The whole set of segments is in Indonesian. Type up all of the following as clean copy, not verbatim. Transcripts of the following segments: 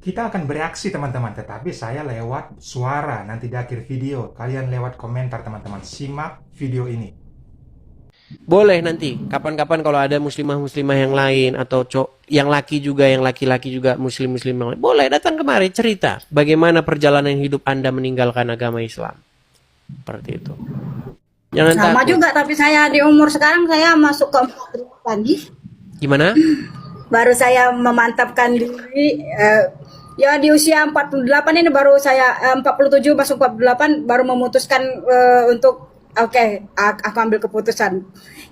Kita akan bereaksi teman-teman, tetapi saya lewat suara nanti di akhir video. Kalian lewat komentar teman-teman. Simak video ini. Boleh nanti kapan-kapan kalau ada muslimah-muslimah yang lain atau yang laki juga, yang laki-laki juga muslim-muslim yang lain, boleh datang kemari cerita bagaimana perjalanan hidup Anda meninggalkan agama Islam. Seperti itu. Jangan Sama takut. juga, tapi saya di umur sekarang saya masuk ke 48 lagi. Gimana? Baru saya memantapkan diri ya di usia 48 ini baru saya 47 masuk 48 baru memutuskan untuk aku ambil keputusan.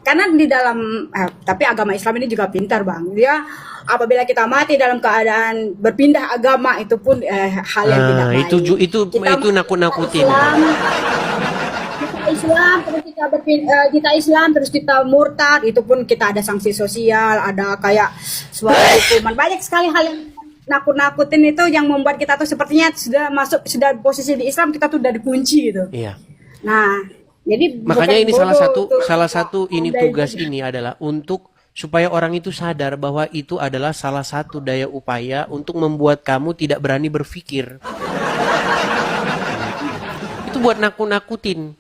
Karena di dalam tapi agama Islam ini juga pintar, Bang. Dia apabila kita mati dalam keadaan berpindah agama itu pun hal yang tidak baik. Itu nakut-nakutin. Islam terus kita Islam terus kita murtad, itu pun kita ada sanksi sosial, ada kayak suatu hukuman, banyak sekali hal yang nakut-nakutin itu yang membuat kita tuh sepertinya sudah posisi di Islam kita tuh udah dikunci gitu. Iya. Nah, jadi Makanya ini salah satu ini tugas itu. ini adalah untuk supaya orang itu sadar bahwa itu adalah salah satu daya upaya untuk membuat kamu tidak berani berpikir. Itu buat nakut-nakutin.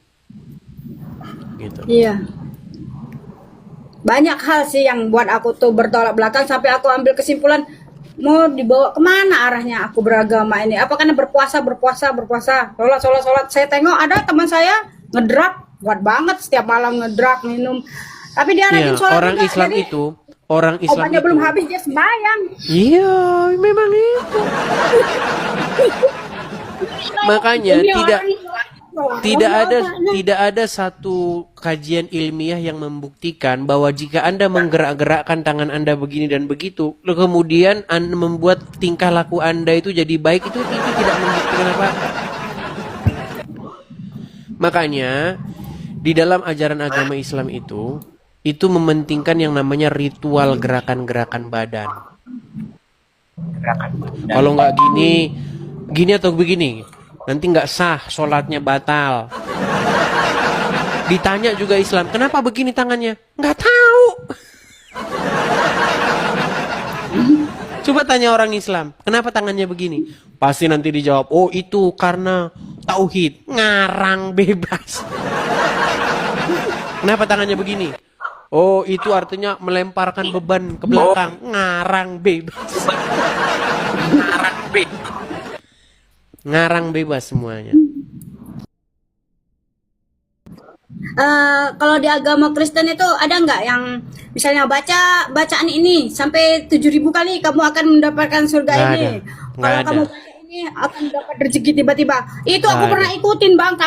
Gitu. Iya. Banyak hal sih yang buat aku tuh bertolak belakang sampai aku ambil kesimpulan mau dibawa kemana arahnya aku beragama ini. Apa karena berpuasa, sholat. Saya tengok ada teman saya ngedrak, kuat banget setiap malam ngedrak minum. Tapi dia rajin sholat orang juga, Islam jadi itu, orang Islam obatnya itu. belum habis dia sembahyang. Iya, memang itu. Makanya tidak ada satu kajian ilmiah yang membuktikan bahwa jika Anda menggerak-gerakkan tangan Anda begini dan begitu, lalu kemudian Anda membuat tingkah laku Anda itu jadi baik, itu tidak membuktikan apa-apa. Makanya di dalam ajaran agama Islam itu mementingkan yang namanya ritual gerakan-gerakan badan. Kalau nggak gini atau begini, nanti nggak sah, sholatnya batal. Ditanya juga Islam, kenapa begini tangannya? Nggak tahu. Coba tanya orang Islam, kenapa tangannya begini? Pasti nanti dijawab, oh itu karena tauhid. Ngarang bebas. Kenapa tangannya begini? Oh itu artinya melemparkan beban ke belakang. Ngarang bebas. Ngarang bebas semuanya. Kalau di agama Kristen itu ada nggak yang misalnya bacaan ini sampai 7.000 kali kamu akan mendapatkan surga Nggak ini. ada. Nggak Kalau ada. kamu baca ini akan dapat rezeki tiba-tiba. Itu aku Nggak pernah ada. ikutin, Bang,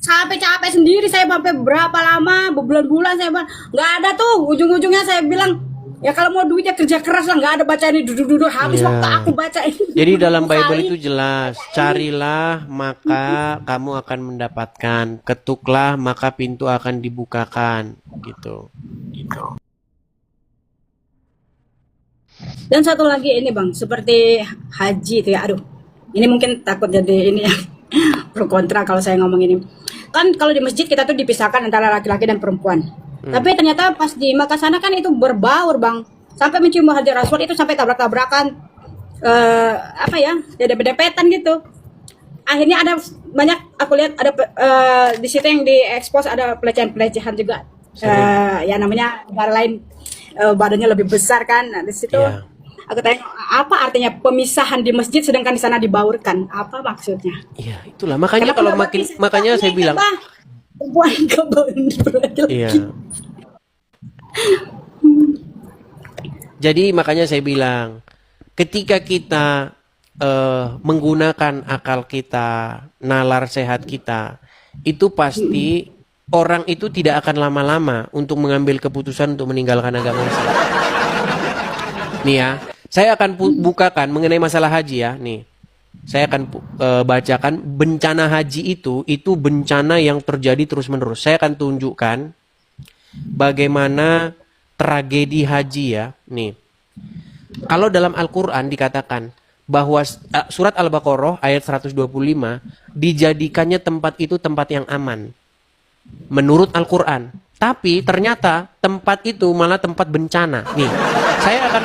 sampai capek sendiri saya, sampai berapa lama, berbulan-bulan saya bilang nggak ada tuh. Ujung-ujungnya saya bilang ya kalau mau duitnya kerja keras lah, nggak ada baca ini duduk-duduk habis Iya. waktu aku baca ini. Jadi dalam 1000 Bible kali. itu jelas, carilah maka kamu akan mendapatkan, ketuklah maka pintu akan dibukakan, gitu. Dan satu lagi ini, Bang, seperti haji itu ya. Aduh, ini mungkin takut jadi ini ya pro kontra kalau saya ngomong ini. Kan kalau di masjid kita tuh dipisahkan antara laki-laki dan perempuan. Tapi ternyata pas di Makkah sana kan itu berbaur, Bang. Sampai mencium Hajar Aswad itu sampai tabrak-tabrakan, apa ya, dempet-dempetan gitu. Akhirnya ada banyak, aku lihat ada di situ yang diekspos ada pelecehan-pelecehan juga. Ya namanya negara lain badannya lebih besar kan. Nah, di situ Iya. aku tanya apa artinya pemisahan di masjid sedangkan di sana dibaurkan? Apa maksudnya? Iya, itulah. Makanya Kenapa kalau nggak buat makanya saya ini, bilang, apa? Perempuan ke laki-laki. iya. Jadi makanya saya bilang, ketika kita menggunakan akal kita, nalar sehat kita, itu pasti orang itu tidak akan lama-lama untuk mengambil keputusan untuk meninggalkan agama Islam. Nih ya, saya akan bukakan mengenai masalah haji ya, nih. Saya akan bacakan bencana haji itu bencana yang terjadi terus-menerus. Saya akan tunjukkan bagaimana tragedi haji ya, nih. Kalau dalam Al-Quran dikatakan bahwa surat Al-Baqarah ayat 125 dijadikannya tempat itu tempat yang aman menurut Al-Quran. Tapi ternyata tempat itu malah tempat bencana. Nih, saya akan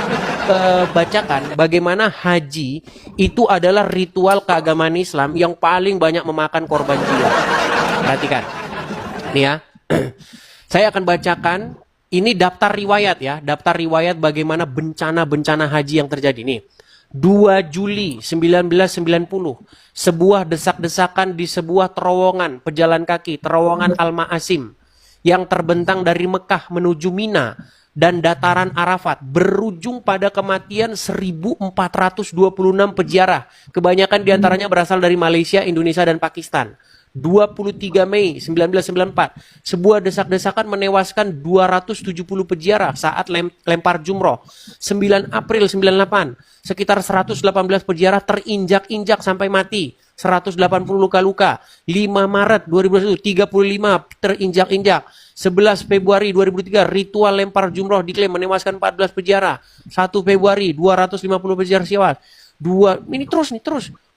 bacakan bagaimana haji itu adalah ritual keagamaan Islam yang paling banyak memakan korban jiwa. Perhatikan. Nih ya. Saya akan bacakan ini daftar riwayat ya, daftar riwayat bagaimana bencana-bencana haji yang terjadi nih. 2 Juli 1990, sebuah desak-desakan di sebuah terowongan pejalan kaki, terowongan Al-Ma'asim, yang terbentang dari Mekah menuju Mina dan dataran Arafat, berujung pada kematian 1426 peziarah. Kebanyakan diantaranya berasal dari Malaysia, Indonesia, dan Pakistan. 23 Mei 1994, sebuah desak-desakan menewaskan 270 peziarah saat lempar jumroh. 9 April 98, sekitar 118 peziarah terinjak-injak sampai mati. 180 luka-luka. 5 Maret 2021, 35 terinjak-injak. 11 Februari 2003, ritual lempar jumroh diklaim menewaskan 14 peziarah. 1 Februari 250 peziarah tewas. Ini terus.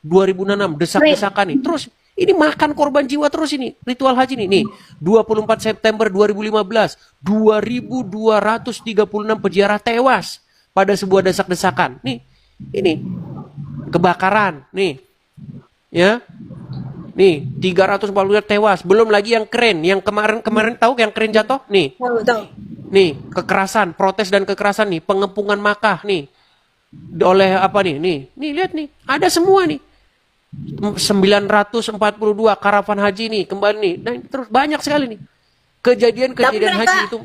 2006 desak-desakan nih. Terus ini makan korban jiwa terus ini. Ritual haji nih. 24 September 2015, 2236 peziarah tewas pada sebuah desak-desakan. Nih. Ini kebakaran nih. Ya. Nih, 340 tewas. Belum lagi yang keren, yang kemarin tahu yang keren jatuh? Nih. Tahu. Nih, kekerasan, protes dan kekerasan nih, pengepungan Makkah nih. Oleh apa nih? Nih lihat nih, ada semua nih. 942 karavan haji nih kembali nih. Dan terus banyak sekali nih kejadian-kejadian haji itu.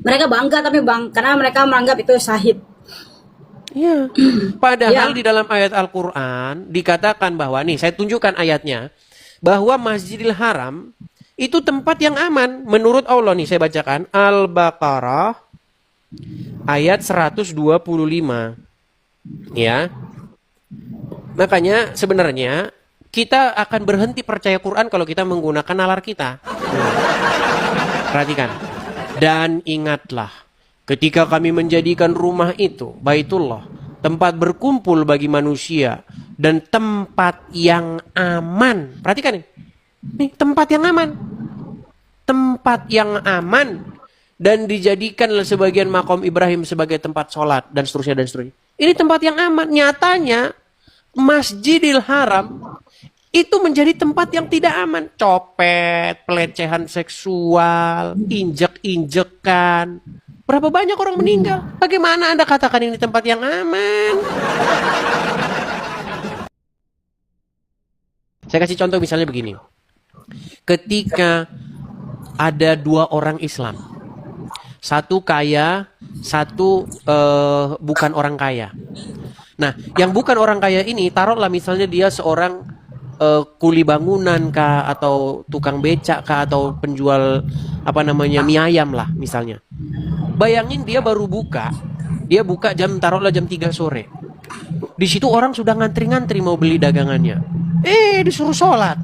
Mereka bangga tapi karena mereka menganggap itu syahid. Iya. Padahal di dalam ayat Al-Qur'an dikatakan bahwa nih saya tunjukkan ayatnya bahwa Masjidil Haram itu tempat yang aman menurut Allah nih, saya bacakan Al-Baqarah ayat 125. Ya. Makanya sebenarnya kita akan berhenti percaya Quran kalau kita menggunakan nalar kita. Perhatikan. Dan ingatlah, ketika kami menjadikan rumah itu, Baitullah, tempat berkumpul bagi manusia dan tempat yang aman. Perhatikan nih. Nih, tempat yang aman. Tempat yang aman dan dijadikan sebagian makom Ibrahim sebagai tempat sholat dan seterusnya dan seterusnya. Ini tempat yang aman. Nyatanya Masjidil Haram itu menjadi tempat yang tidak aman. Copet, pelecehan seksual, injek-injekan. Berapa banyak orang meninggal? Bagaimana Anda katakan ini tempat yang aman? Saya kasih contoh misalnya begini. Ketika ada 2 orang Islam. Satu kaya, satu bukan orang kaya. Nah, yang bukan orang kaya ini, taruhlah misalnya dia seorang kuli bangunan kah, atau tukang becak kah, atau penjual mie ayam lah misalnya. Bayangin dia baru buka, dia buka taruhlah jam 3 sore. Di situ orang sudah ngantri-ngantri mau beli dagangannya. Disuruh sholat.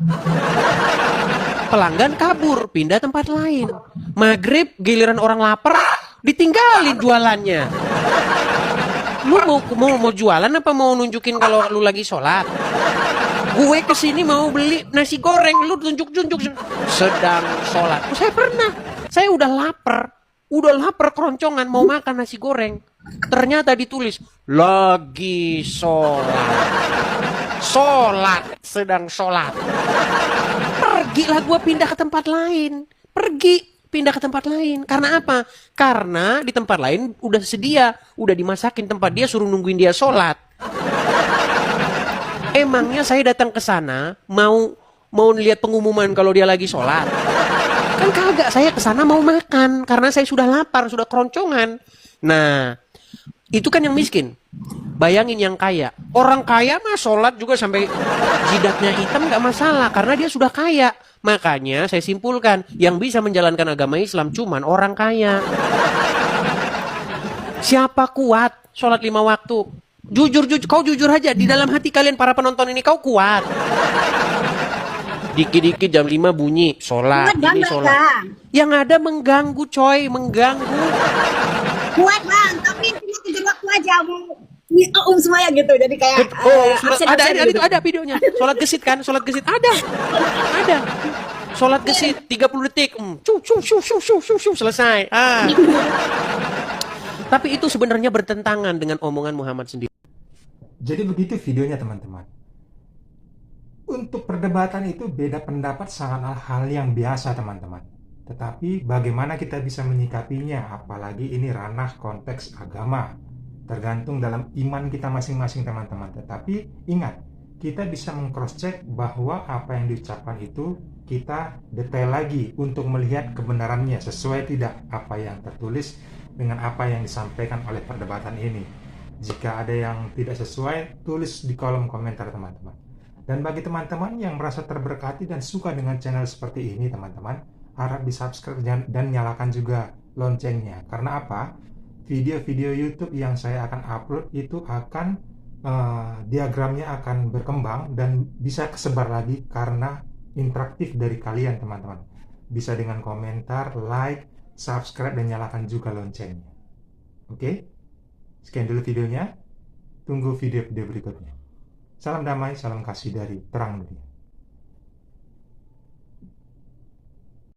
Pelanggan kabur, pindah tempat lain. Maghrib giliran orang lapar, ditinggalin jualannya. Lu mau jualan apa mau nunjukin kalau lu lagi sholat? Gue kesini mau beli nasi goreng, lu tunjuk-tunjuk sedang sholat. Saya udah lapar keroncongan mau makan nasi goreng. Ternyata ditulis lagi sholat, sedang sholat. Pergilah gue pindah ke tempat lain. Pindah ke tempat lain. Karena apa? Karena di tempat lain udah sedia, udah dimasakin tempat dia, suruh nungguin dia sholat. Emangnya saya datang ke sana mau lihat pengumuman kalau dia lagi sholat? Kan kagak, saya ke sana mau makan karena saya sudah lapar, sudah keroncongan. Nah, itu kan yang miskin. Bayangin yang kaya. Orang kaya mah sholat juga sampai jidatnya hitam gak masalah karena dia sudah kaya. Makanya saya simpulkan, yang bisa menjalankan agama Islam cuman orang kaya. Siapa kuat sholat 5 waktu? Jujur, kau jujur aja. Di dalam hati kalian para penonton ini kau kuat. Dikit-dikit jam 5 bunyi, sholat, ini sholat. Yang ada mengganggu coy, mengganggu. Kuat bang, tapi cuma 7 waktu aja mau semuanya gitu. Jadi kayak ada videonya. Sholat gesit kan? Sholat gesit ada. Sholat gesit 30 detik. Selesai. Tapi itu sebenarnya bertentangan dengan omongan Muhammad sendiri. Jadi begitu videonya teman-teman. Untuk perdebatan itu beda pendapat sangatlah hal yang biasa teman-teman. Tetapi bagaimana kita bisa menyikapinya, apalagi ini ranah konteks agama. Tergantung dalam iman kita masing-masing teman-teman. Tetapi ingat, kita bisa meng-cross-check bahwa apa yang diucapkan itu kita detail lagi untuk melihat kebenarannya sesuai tidak apa yang tertulis dengan apa yang disampaikan oleh perdebatan ini. Jika ada yang tidak sesuai, tulis di kolom komentar teman-teman. Dan bagi teman-teman yang merasa terberkati dan suka dengan channel seperti ini teman-teman, harap di subscribe dan nyalakan juga loncengnya. Karena apa? Video-video YouTube yang saya akan upload itu akan diagramnya akan berkembang dan bisa kesebar lagi karena interaktif dari kalian teman-teman. Bisa dengan komentar, like, subscribe, dan nyalakan juga loncengnya. Oke? Sekian dulu videonya. Tunggu video-video berikutnya. Salam damai, salam kasih dari Terang Dunia.